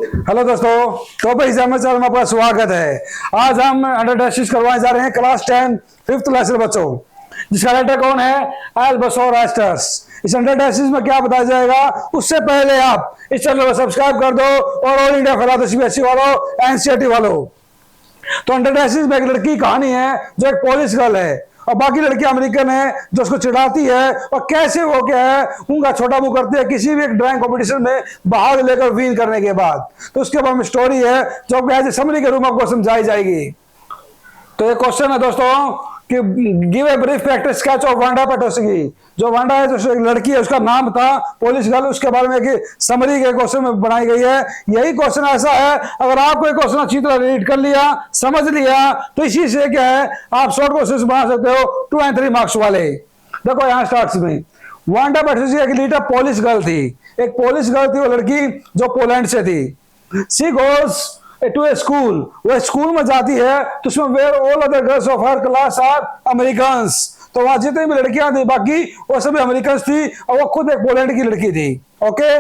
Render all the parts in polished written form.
Hello दोस्तों, top exam channel में आपका स्वागत है। आज हम अंडर टेस्ट करवाने जा रहे हैं क्लास 10 फिफ्थ लेसन बच्चों, जिसका राइटर कौन है? एल्बर्टो रास्टर्स। इस अंडर टेस्ट में क्या बताया जाएगा उससे पहले आप इस चैनल को सब्सक्राइब कर दो और ऑल इंडिया फैला सीबीएसई वालों, एनसीईआरटी वालों। तो अंडर टेस्ट में एक लड़की की कहानी है जो एक पोलिश गर्ल है और बाकी लड़की अमेरिकन है जो उसको चिढ़ाती है और कैसे वो क्या है उनका छोटा मुंह करती है किसी भी एक ड्राइंग कंपटीशन में भाग लेकर विन करने के बाद। तो उसके बाद में स्टोरी है जो एज समरी के रूप में आपको समझाई जाएगी। तो ये क्वेश्चन है दोस्तों कि give a brief practice sketch of Wanda Petronski. जो वांडा है जो लड़की है उसका नाम था पोलिश गर्ल, उसके बारे में एक समरी के क्वेश्चन में बनाई गई है। यही क्वेश्चन ऐसा है, अगर आपको एक क्वेश्चन अच्छी तरह रीड कर लिया, समझ लिया, तो इसी से क्या है आप शॉर्ट क्वेश्चन बना सकते हो 2 और 3 मार्क्स वाले। देखो यहाँ स्टार्ट में वांडा पेट्रोस्की एक लीडर पोलिश गर्ल थी। एक पोलिश गर्ल थी वो लड़की जो पोलैंड से थी। She goes to a school, वो स्कूल में जाती है तो उसमें where all other girls of her class are Americans. तो वहां जितनी भी लड़कियां थी बाकी वो सभी अमेरिकन्स थी और वो खुद एक पोलैंड की लड़की थी। ओके,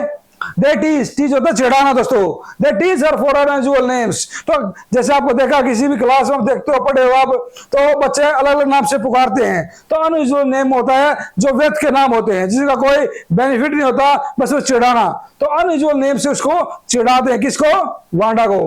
दे टीच होता चिढ़ाना दोस्तों। They teach her for unusual names. तो जैसे आपको देखा किसी भी क्लास में देखते हो पढ़े हो आप, तो बच्चे अलग अलग नाम से पुकारते हैं। तो अनयूजुअल नेम होता है जो व्यर्थ के नाम होते हैं जिसका कोई बेनिफिट नहीं होता, बस वो चिढ़ाना। तो अनयूजुअल नेम से उसको चिढ़ाते हैं, किसको? वांडा को।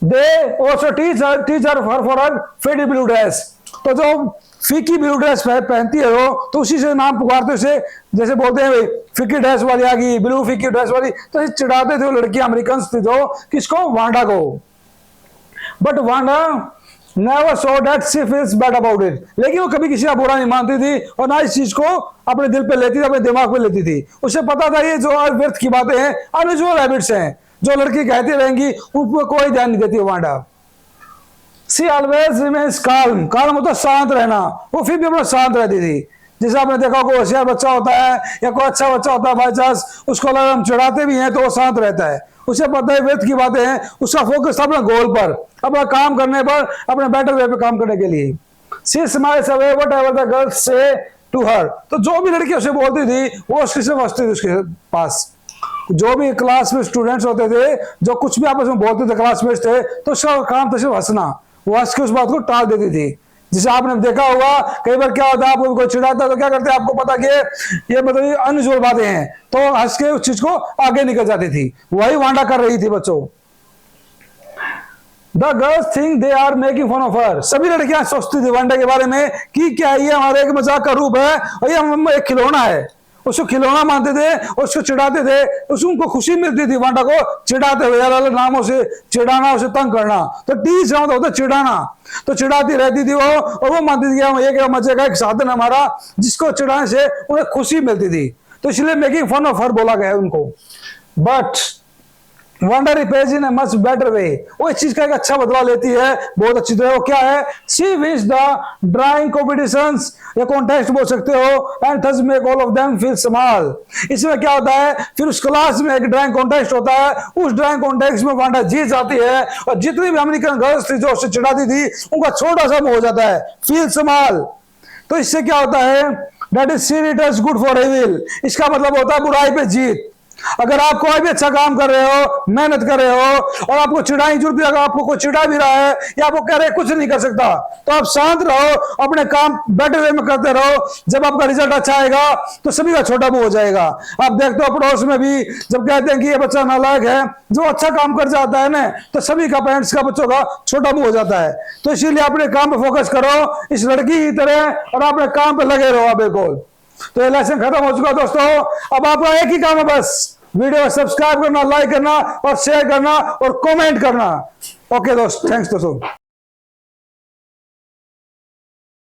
They also teach her for her faded blue dress। तो जो फीकी ब्लू ड्रेस पहनती है वो, तो उसी से नाम पुकारते उसे, जैसे बोलते हैं फीकी ड्रेस वाली आ गई, ब्लू फीकी ड्रेस वाली। तो चिढ़ाते थे वो लड़कियां अमेरिकन थी जो, किसको? वांडा को। But Wanda never so that she feels bad about it. लेकिन वो कभी किसी का बुरा नहीं मानती थी और ना इस चीज को अपने दिल पे लेती थी, अपने दिमाग पे लेती थी। उसे पता था ये जो व्यर्थ की बातें हैं, अनयूजुअल हैबिट्स हैं जो लड़की कहती रहेंगी, उन पर कोई ध्यान नहीं देती वांडा। सी ऑलवेज रिमेन्स काल्म। काल्म होता शांत रहना, वो फिर भी अपना शांत रहती थी। जैसे आपने देखा कोई होशियार बच्चा होता है या कोई अच्छा बच्चा होता है बाई चांस, उसको अगर हम चिढ़ाते भी हैं तो वो शांत रहता है। उसे पता है व्यर्थ की बातें हैं, उसका फोकस था अपने गोल पर, अपना काम करने पर, अपने बेटर वे पे काम करने के लिए। She smiles away whatever the girls say to her. तो जो भी लड़की उसे बोलती थी वो उसकी से हंसती थी उसके पास। जो भी क्लास में स्टूडेंट्स होते थे जो कुछ भी आपस में बोलते थे, क्लासमेट्स थे, तो उसका काम था सिर्फ हंसना। वो हंस के उस बात को टाल देती थी। जिसे आपने देखा होगा कई बार क्या होता है, आपको कोई चिढ़ाता है तो क्या करते हैं, आपको पता कि ये मतलब अनयूजुअल बातें हैं, तो हंस के उस चीज को आगे निकल जाती थी। वही वांडा कर रही थी बच्चों। The girls think they are making fun of her। सभी लड़कियां सोचती थी वांडा के बारे में कि क्या ये हमारे एक मजाक का रूप है और ये हम एक खिलौना है। उसको खिलौना मानते थे और उसको चिढ़ाते थे, उसको खुशी मिलती थी वांडा को चिढ़ाते हुए, अलग अलग नामों से चिढ़ाना, उसे तंग करना। तो टीच रहा होता चिढ़ाना, तो चिढ़ाती रहती थी वो, और वो मानती थी कि एक मजे का एक साधन हमारा जिसको चिढ़ाने से उन्हें खुशी मिलती थी। तो इसलिए मेकिंग फन ऑफ हर बोला गया उनको। But Wanda repairs in a much better way. वो इस चीज का एक अच्छा बदला लेती है बहुत अच्छी तरह। वो क्या है? She wins the drawing competitions या कॉन्टेस्ट बोल सकते हो, and thus make all of them feel small. इसमें क्या होता है, फिर उस क्लास में एक ड्राइंग कॉन्टेस्ट होता है, उस ड्राइंग कॉन्टेस्ट में वांडा जीत जाती है और जितनी भी अमेरिकन गर्ल्स थी जो उससे चिढ़ाती थी उनका छोटा सा हो जाता है, फील स्मॉल। तो इससे क्या होता है, that is she returns good for evil. इसका मतलब होता है बुराई पे जीत। अगर आप कोई भी अच्छा काम कर रहे हो, मेहनत कर रहे हो और आपको चिढ़ाई जरूरत है, अगर आपको कोई चिढ़ा भी रहा है या आपको कह रहे कुछ नहीं कर सकता, तो आप शांत रहो, अपने काम बेटर वे में करते रहो। जब आपका रिजल्ट अच्छा आएगा तो सभी का छोटा मुंह हो जाएगा। आप देखते हो पड़ोस में भी जब कहते हैं कि ये बच्चा नालायक है, जो अच्छा काम कर जाता है ना, तो सभी का पेरेंट्स का बच्चों का छोटा मुंह हो जाता है। तो इसीलिए अपने काम पे फोकस करो इस लड़की की तरह और अपने काम पे लगे रहो बिल्कुल। तो ये लेसन खत्म हो चुका दोस्तों। अब आपका एक ही काम है, बस वीडियो सब्सक्राइब करना, लाइक करना और शेयर करना और कमेंट करना। ओके दोस्त, थैंक्स दोस्तों।